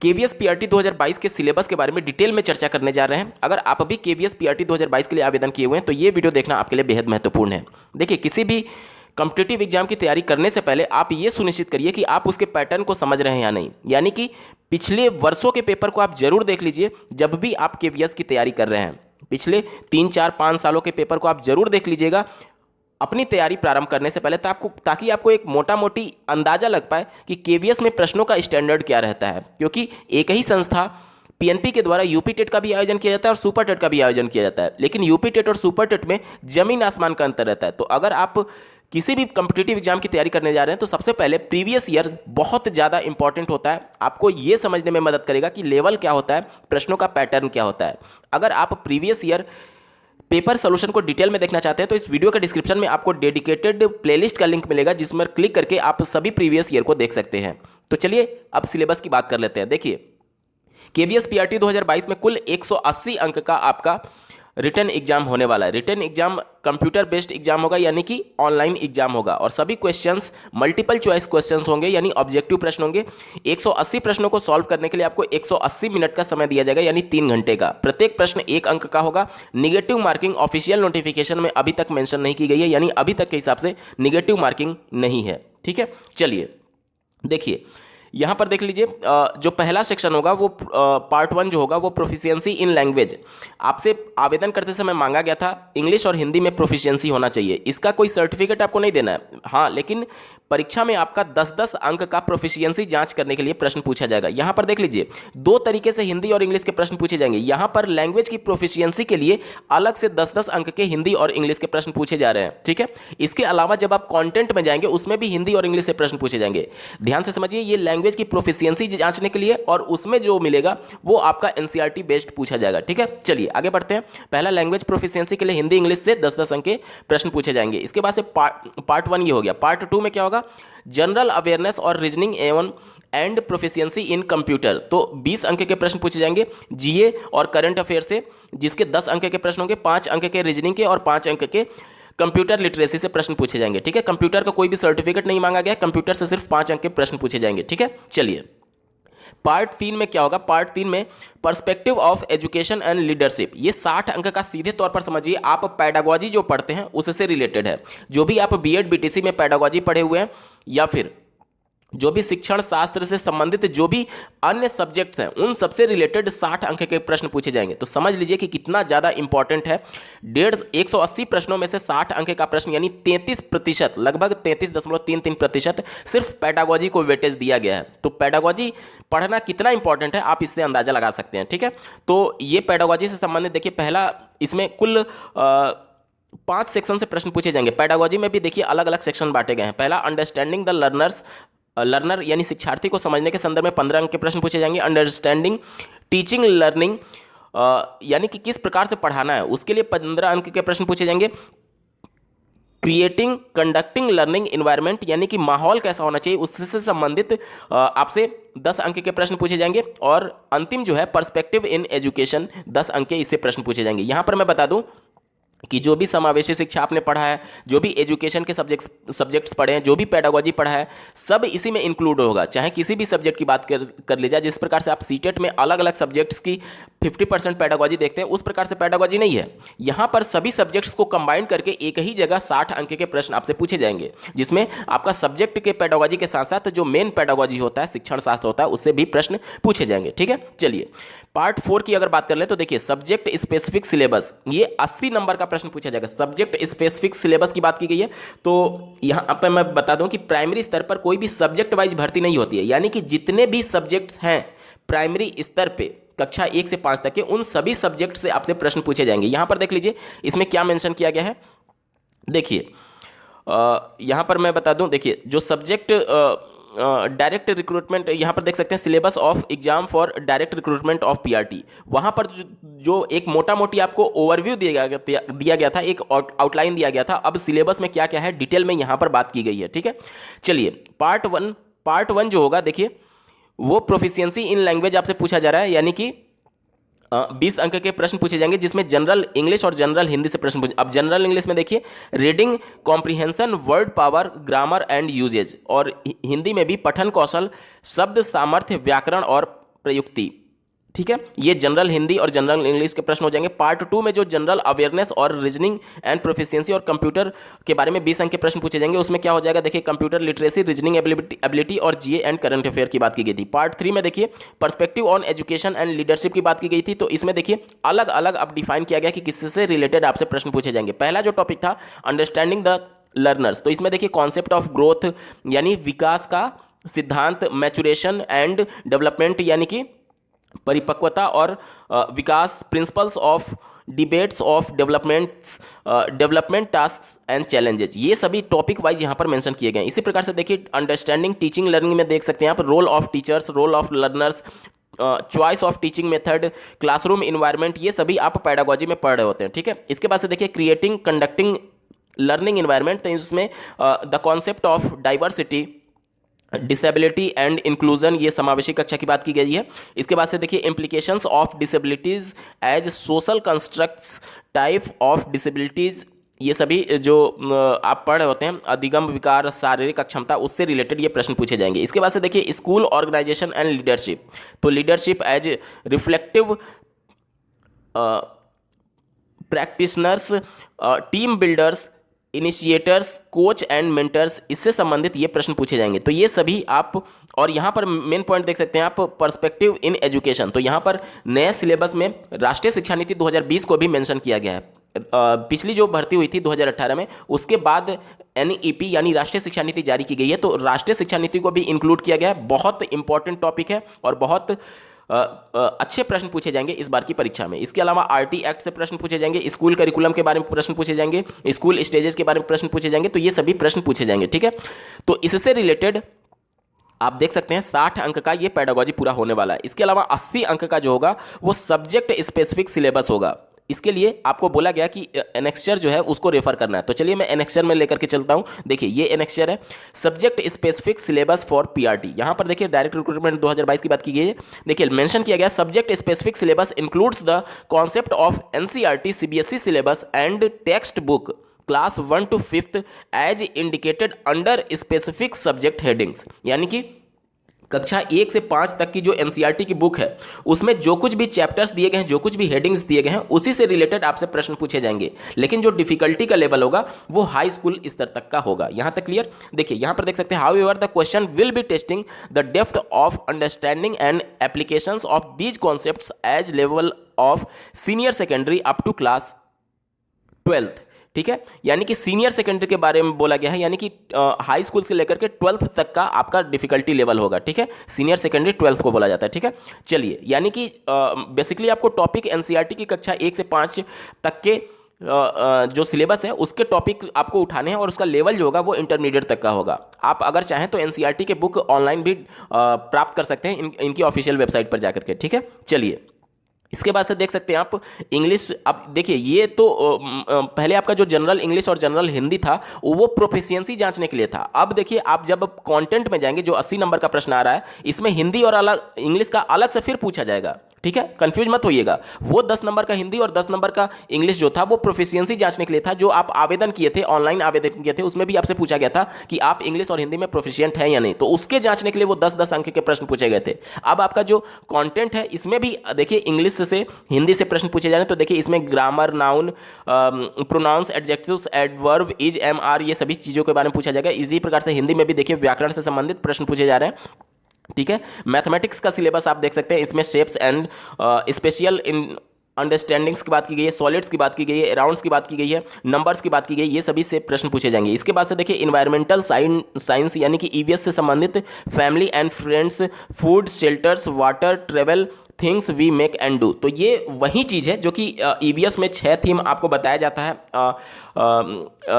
KVS PRT 2022 के syllabus के बारे में डिटेल में चर्चा करने जा रहे हैं। अगर आप अभी केवीएस पीआरटी 2022 के लिए आवेदन किए हुए हैं तो ये वीडियो देखना आपके लिए बेहद महत्वपूर्ण है। देखिए, किसी भी कॉम्पिटिटिव एग्जाम की तैयारी करने से पहले आप ये सुनिश्चित करिए कि आप उसके पैटर्न को समझ रहे हैं या नहीं, यानी कि पिछले वर्षों के पेपर को आप जरूर देख लीजिए जब भी आप केवीएस की तैयारी कर रहे हैं। पिछले 3-4-5 सालों के पेपर को आप जरूर देख लीजिएगा अपनी तैयारी प्रारंभ करने से पहले, ताकि आपको एक मोटा मोटी अंदाजा लग पाए कि केवीएस में प्रश्नों का स्टैंडर्ड क्या रहता है। क्योंकि एक ही संस्था पीएनपी के द्वारा यूपी टेट का भी आयोजन किया जाता है और सुपर टेट का भी आयोजन किया जाता है, लेकिन यूपी टेट और सुपर टेट में जमीन आसमान का अंतर रहता है। तो अगर आप किसी भी कॉम्पिटिटिव एग्जाम की तैयारी करने जा रहे हैं तो सबसे पहले प्रीवियस ईयर बहुत ज़्यादा इंपॉर्टेंट होता है। आपको ये समझने में मदद करेगा कि लेवल क्या होता है, प्रश्नों का पैटर्न क्या होता है। अगर आप प्रीवियस ईयर पेपर सोल्यूशन को डिटेल में देखना चाहते हैं तो इस वीडियो के डिस्क्रिप्शन में आपको डेडिकेटेड प्लेलिस्ट का लिंक मिलेगा, जिसमें क्लिक करके आप सभी प्रीवियस ईयर को देख सकते हैं। तो चलिए अब सिलेबस की बात कर लेते हैं। देखिए, केवीएस पीआरटी 2022 में कुल 180 अंक का आपका रिटन एग्जाम होने वाला है। Written exam computer based exam होगा, यानी कि ऑनलाइन एग्जाम होगा, और सभी क्वेश्चंस मल्टीपल चॉइस क्वेश्चंस होंगे, यानी ऑब्जेक्टिव प्रश्न होंगे। 180 प्रश्नों को सॉल्व करने के लिए आपको 180 मिनट का समय दिया जाएगा, यानी 3 घंटे का। प्रत्येक प्रश्न 1 अंक का होगा। निगेटिव मार्किंग ऑफिशियल नोटिफिकेशन में अभी तक मेंशन नहीं की गई है, यानी अभी तक के हिसाब से निगेटिव मार्किंग नहीं है। ठीक है, चलिए देखिए यहाँ पर देख लीजिए, जो पहला सेक्शन होगा वो पार्ट 1 जो होगा वो प्रोफिशिएंसी इन लैंग्वेज। आपसे आवेदन करते समय मांगा गया था इंग्लिश और हिंदी में प्रोफिशिएंसी होना चाहिए। इसका कोई सर्टिफिकेट आपको नहीं देना है, हाँ, लेकिन परीक्षा में आपका 10-10 अंक का प्रोफिशिएंसी जांच करने के लिए प्रश्न पूछा जाएगा। यहाँ पर देख लीजिए, 2 तरीके से हिंदी और इंग्लिश के प्रश्न पूछे जाएंगे। यहाँ पर लैंग्वेज की प्रोफिशिएंसी के लिए अलग से 10-10 अंक के हिंदी और इंग्लिश के प्रश्न पूछे जा रहे हैं। ठीक है, इसके अलावा जब आप कॉन्टेंट में जाएंगे उसमें भी हिंदी और इंग्लिश से प्रश्न पूछे जाएंगे। ध्यान से समझिए, ये लैंग्वेज की प्रोफिशिएंसी जांचने के लिए, और उसमें जो मिलेगा वो आपका एनसीईआरटी बेस्ड पूछा जाएगा। ठीक है, चलिए आगे बढ़ते हैं। पहला लैंग्वेज प्रोफिशिएंसी के लिए हिंदी इंग्लिश से 10-10 अंक के प्रश्न पूछे जाएंगे। इसके बाद से पार्ट 1 ये हो गया। पार्ट 2 में क्या होगा, जनरल अवेयरनेस और reasoning and proficiency in computer. तो 20 अंक के प्रश्न पूछे जाएंगे जीए और करंट अफेयर से, जिसके 10 अंक के प्रश्न होंगे, 5 अंक के रीजनिंग के और 5 अंक के कंप्यूटर लिटरेसी से प्रश्न पूछे जाएंगे। ठीक है, कंप्यूटर का कोई भी सर्टिफिकेट नहीं मांगा गया, कंप्यूटर से सिर्फ 5 अंक के प्रश्न पूछे जाएंगे। ठीक है, चलिए पार्ट 3 में क्या होगा। पार्ट 3 में perspective of education and leadership. ये 60 अंक का सीधे तौर पर समझिए आप पैडागोजी जो पढ़ते हैं उससे रिलेटेड है। जो भी आप बीएड बीटीसी में पैडागोजी पढ़े हुए हैं, या फिर जो भी शिक्षण शास्त्र से संबंधित जो भी अन्य सब्जेक्ट्स हैं, उन सबसे रिलेटेड 60 अंक के प्रश्न पूछे जाएंगे। तो समझ लीजिए कि कितना ज़्यादा इंपॉर्टेंट है। 180 प्रश्नों में से 60 अंक का प्रश्न, यानी 33%, लगभग 33.33% सिर्फ पैडागोजी को वेटेज दिया गया है। तो पैडागोजी पढ़ना कितना इंपॉर्टेंट है आप इससे अंदाजा लगा सकते हैं। ठीक है, तो ये पैडागोजी से संबंधित देखिए, पहला इसमें कुल 5 सेक्शन से प्रश्न पूछे जाएंगे। पैडागोजी में भी देखिए अलग अलग सेक्शन बांटे गए हैं। पहला अंडरस्टैंडिंग द लर्नर यानी शिक्षार्थी को समझने के संदर्भ में 15 अंक के प्रश्न पूछे जाएंगे। अंडरस्टैंडिंग टीचिंग लर्निंग, यानी कि किस प्रकार से पढ़ाना है, उसके लिए 15 अंक के प्रश्न पूछे जाएंगे। क्रिएटिंग कंडक्टिंग लर्निंग इन्वायरमेंट, यानी कि माहौल कैसा होना चाहिए, उससे संबंधित आपसे 10 अंक के प्रश्न पूछे जाएंगे। और अंतिम जो है पर्सपेक्टिव इन एजुकेशन, 10 अंक के इससे प्रश्न पूछे जाएंगे। यहाँ पर मैं बता दूँ कि जो भी समावेशी शिक्षा आपने पढ़ा है, जो भी एजुकेशन के सब्जेक्ट्स पढ़े हैं, जो भी पैडागोजी पढ़ा है, सब इसी में इंक्लूड होगा। चाहे किसी भी सब्जेक्ट की बात कर ली जाए, जिस प्रकार से आप सीटेट में अलग अलग सब्जेक्ट्स की 50% पैडागोजी देखते हैं, उस प्रकार से पैडागोजी नहीं है। यहाँ पर सभी सब्जेक्ट्स को कंबाइन करके एक ही जगह 60 अंक के प्रश्न आपसे पूछे जाएंगे, जिसमें आपका सब्जेक्ट के पैडागोजी के साथ साथ जो मेन पैडागोजी होता है, शिक्षण शास्त्र होता है, उससे भी प्रश्न पूछे जाएंगे। ठीक है, चलिए पार्ट 4 की अगर बात कर ले तो देखिए, सब्जेक्ट स्पेसिफिक सिलेबस, ये 80 नंबर का प्रश्न पूछा जाएगा। सब्जेक्ट स्पेसिफिक सिलेबस की बात की गई है, तो यहां पर मैं बता दूं कि प्राइमरी स्तर पर कोई भी सब्जेक्ट वाइज भर्ती नहीं होती है, यानी कि जितने भी सब्जेक्ट्स हैं प्राइमरी स्तर पे कक्षा 1 से 5 तक के, उन सभी सब्जेक्ट से आपसे प्रश्न पूछे जाएंगे। यहां पर देख लीजिए इसमें क्या मेंशन किया गया है। देखिए यहां पर मैं बता दूं, देखिए जो सब्जेक्ट डायरेक्ट रिक्रूटमेंट, यहाँ पर देख सकते हैं syllabus of exam for direct recruitment of PRT. वहाँ पर जो एक मोटा मोटी आपको ओवरव्यू दिया गया था, एक आउटलाइन दिया गया था। अब सिलेबस में क्या क्या है डिटेल में यहाँ पर बात की गई है। ठीक है, चलिए पार्ट 1 जो होगा, देखिए वो प्रोफिशिएंसी इन लैंग्वेज आपसे पूछा जा रहा है, यानी कि 20 अंक के प्रश्न पूछे जाएंगे, जिसमें जनरल इंग्लिश और जनरल हिंदी से प्रश्न पूछे। अब जनरल इंग्लिश में देखिए reading comprehension, word power, grammar and usage, और हिंदी में भी पठन कौशल, शब्द सामर्थ्य, व्याकरण और प्रयुक्ति। ठीक है, ये जनरल हिंदी और जनरल इंग्लिश के प्रश्न हो जाएंगे। पार्ट 2 में जो जनरल अवेयरनेस और रीजनिंग एंड प्रोफिशिएंसी और कंप्यूटर के बारे में 20 अंक के प्रश्न पूछे जाएंगे। उसमें क्या हो जाएगा, देखिए कंप्यूटर लिटरेसी, रीजनिंग एबिलिटी और जीए एंड करंट अफेयर की बात की गई थी। पार्ट 3 में देखिए perspective on education and leadership की बात की गई थी। तो इसमें देखिए अलग अलग अब डिफाइन किया गया कि किससे रिलेटेड आपसे प्रश्न पूछे जाएंगे। पहला जो टॉपिक था अंडरस्टैंडिंग द लर्नर्स, तो इसमें देखिए कॉन्सेप्ट ऑफ ग्रोथ यानी विकास का सिद्धांत, मैचुरेशन एंड डेवलपमेंट यानी कि परिपक्वता और विकास, principles of debates of development tasks and challenges, ये सभी टॉपिक वाइज यहाँ पर मेंशन किए गए हैं। इसी प्रकार से देखिए अंडरस्टैंडिंग टीचिंग लर्निंग में देख सकते हैं आप role of teachers, role of learners, choice of teaching method, classroom environment, ये सभी आप पेडागोजी में पढ़ रहे होते हैं। ठीक है, इसके बाद से देखिए क्रिएटिंग कंडक्टिंग लर्निंग इन्वायरमेंट, तो इसमें the concept of diversity, disability and inclusion, ये समावेशी कक्षा की बात की गई है। इसके बाद से देखिए implications of disabilities as social constructs, type of disabilities, ये सभी जो आप पढ़ रहे होते हैं, अधिगम, विकार, शारीरिक अक्षमता, उससे रिलेटेड ये प्रश्न पूछे जाएंगे। इसके बाद से देखिए स्कूल ऑर्गेनाइजेशन एंड लीडरशिप, तो leadership as reflective practitioners, team builders, initiators, coach and mentors, इससे संबंधित ये प्रश्न पूछे जाएंगे। तो ये सभी आप, और यहाँ पर मेन पॉइंट देख सकते हैं आप पर्सपेक्टिव इन एजुकेशन, तो यहाँ पर नए सिलेबस में राष्ट्रीय शिक्षा नीति 2020 को भी मेंशन किया गया है। पिछली जो भर्ती हुई थी 2018 में, उसके बाद एनईपी यानी राष्ट्रीय शिक्षा नीति जारी की गई है, तो राष्ट्रीय शिक्षा नीति को भी इंक्लूड किया गया है। बहुत इंपॉर्टेंट टॉपिक है और बहुत अच्छे प्रश्न पूछे जाएंगे इस बार की परीक्षा में। इसके अलावा आरटी एक्ट से प्रश्न पूछे जाएंगे, स्कूल करिकुलम के बारे में प्रश्न पूछे जाएंगे, स्कूल स्टेजेस के बारे में प्रश्न पूछे जाएंगे, तो ये सभी प्रश्न पूछे जाएंगे। ठीक है, तो इससे रिलेटेड आप देख सकते हैं 60 अंक का ये पेडागोजी पूरा होने वाला है। इसके अलावा 80 अंक का जो होगा वो सब्जेक्ट स्पेसिफिक सिलेबस होगा। इसके लिए आपको बोला गया कि एनेक्सचर जो है उसको रेफर करना है, तो चलिए मैं एनेक्सचर में लेकर के चलता हूं। देखिए ये एनेक्सचर है, subject specific syllabus for PRT. यहां पर देखिए डायरेक्ट रिक्रूटमेंट 2022 की बात की गई है। देखिए मेंशन किया गया subject specific syllabus includes the concept of NCERT CBSE syllabus and text book class 1 to 5th as indicated under specific subject headings, यानी कि कक्षा 1 से 5 तक की जो एनसीईआरटी की बुक है उसमें जो कुछ भी चैप्टर्स दिए गए हैं, जो कुछ भी हेडिंग्स दिए गए हैं, उसी से रिलेटेड आपसे प्रश्न पूछे जाएंगे। लेकिन जो डिफिकल्टी का लेवल होगा वो हाई स्कूल स्तर तक का होगा। यहां तक क्लियर? देखिए यहां पर देख सकते हैं however the question will be testing the depth of understanding and applications of these concepts as level of senior secondary up to class 12th। ठीक है, यानी कि सीनियर सेकेंडरी के बारे में बोला गया है, यानी कि हाई स्कूल से लेकर के 12th तक का आपका डिफिकल्टी लेवल होगा। ठीक है, सीनियर सेकेंडरी 12th को बोला जाता है। ठीक है, चलिए यानी कि बेसिकली आपको टॉपिक एनसीईआरटी की कक्षा 1 से 5 तक के जो सिलेबस है उसके टॉपिक आपको उठाने हैं और उसका लेवल जो होगा वो इंटरमीडिएट तक का होगा। आप अगर चाहें तो एनसीईआरटी के बुक ऑनलाइन भी प्राप्त कर सकते हैं इनकी ऑफिशियल वेबसाइट पर जाकर के। ठीक है, चलिए इसके बाद से देख सकते हैं आप इंग्लिश। अब देखिए ये तो पहले आपका जो जनरल इंग्लिश और जनरल हिंदी था वो प्रोफिशिएंसी जांचने के लिए था। अब देखिए आप जब कंटेंट में जाएंगे, जो 80 नंबर का प्रश्न आ रहा है इसमें हिंदी और अलग इंग्लिश का अलग से फिर पूछा जाएगा। ठीक है, कंफ्यूज मत होइएगा। वो 10 नंबर का हिंदी और 10 नंबर का इंग्लिश जो था वो प्रोफिशिएंसी जांचने के लिए था। जो आप आवेदन किए थे, ऑनलाइन आवेदन किए थे, उसमें भी आपसे पूछा गया था कि आप इंग्लिश और हिंदी में प्रोफिशिएंट हैं या नहीं, तो उसके जांचने के लिए वो 10-10 अंक के प्रश्न पूछे गए थे। अब आपका जो कंटेंट है इसमें भी देखिए इंग्लिश से हिंदी से प्रश्न पूछे जा रहे हैं, तो देखिए इसमें grammar, noun, pronouns, adjectives, adverb, is, am, are, ये सभी चीज़ों के बारे में पूछा जाएगा। इसी प्रकार से हिंदी में भी देखिए व्याकरण से संबंधित प्रश्न पूछे जा रहे हैं। ठीक है, मैथमेटिक्स का सिलेबस आप देख सकते हैं, इसमें shapes and special in understandings की बात की गई है, सॉलिड्स की बात की गई है, राउंड्स की बात की गई है, नंबर्स की बात की गई है, ये सभी से प्रश्न पूछे जाएंगे। इसके बाद से देखिए इन्वायरमेंटल साइंस यानी कि ईवीएस से संबंधित family and friends, food, shelters, water, travel, things we make and do, तो ये वही चीज़ है जो कि ईवीएस में 6 थीम आपको बताया जाता है।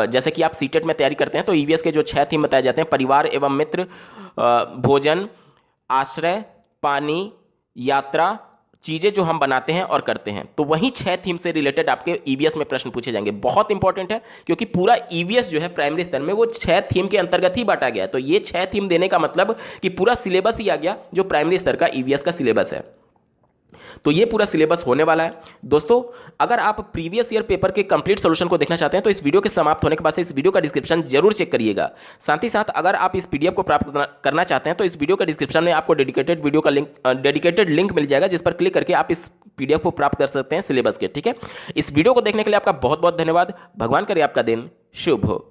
जैसे कि आप सीटेट में तैयारी करते हैं तो ईवीएस के जो 6 थीम बताए जाते हैं, परिवार एवं मित्र, भोजन, आश्रय, पानी, यात्रा, चीज़ें जो हम बनाते हैं और करते हैं, तो वही 6 थीम से रिलेटेड आपके ईवीएस में प्रश्न पूछे जाएंगे। बहुत इंपॉर्टेंट है क्योंकि पूरा ईवीएस जो है प्राइमरी स्तर में वो 6 थीम के अंतर्गत ही बांटा गया है। तो ये 6 थीम देने का मतलब कि पूरा सिलेबस ही आ गया जो प्राइमरी स्तर का ईवीएस का सिलेबस है। तो ये पूरा सिलेबस होने वाला है दोस्तों। अगर आप प्रीवियस ईयर पेपर के कंप्लीट सोल्यूशन को देखना चाहते हैं तो इस वीडियो के समाप्त होने के बाद से इस वीडियो का डिस्क्रिप्शन जरूर चेक करिएगा। साथ ही साथ अगर आप इस पीडीएफ को प्राप्त करना चाहते हैं तो इस वीडियो का डिस्क्रिप्शन में आपको डेडिकेटेड लिंक मिल जाएगा, जिस पर क्लिक करके आप इस पीडीएफ को प्राप्त कर सकते हैं सिलेबस के। ठीक है, इस वीडियो को देखने के लिए आपका बहुत बहुत धन्यवाद। भगवान करे आपका दिन शुभ हो।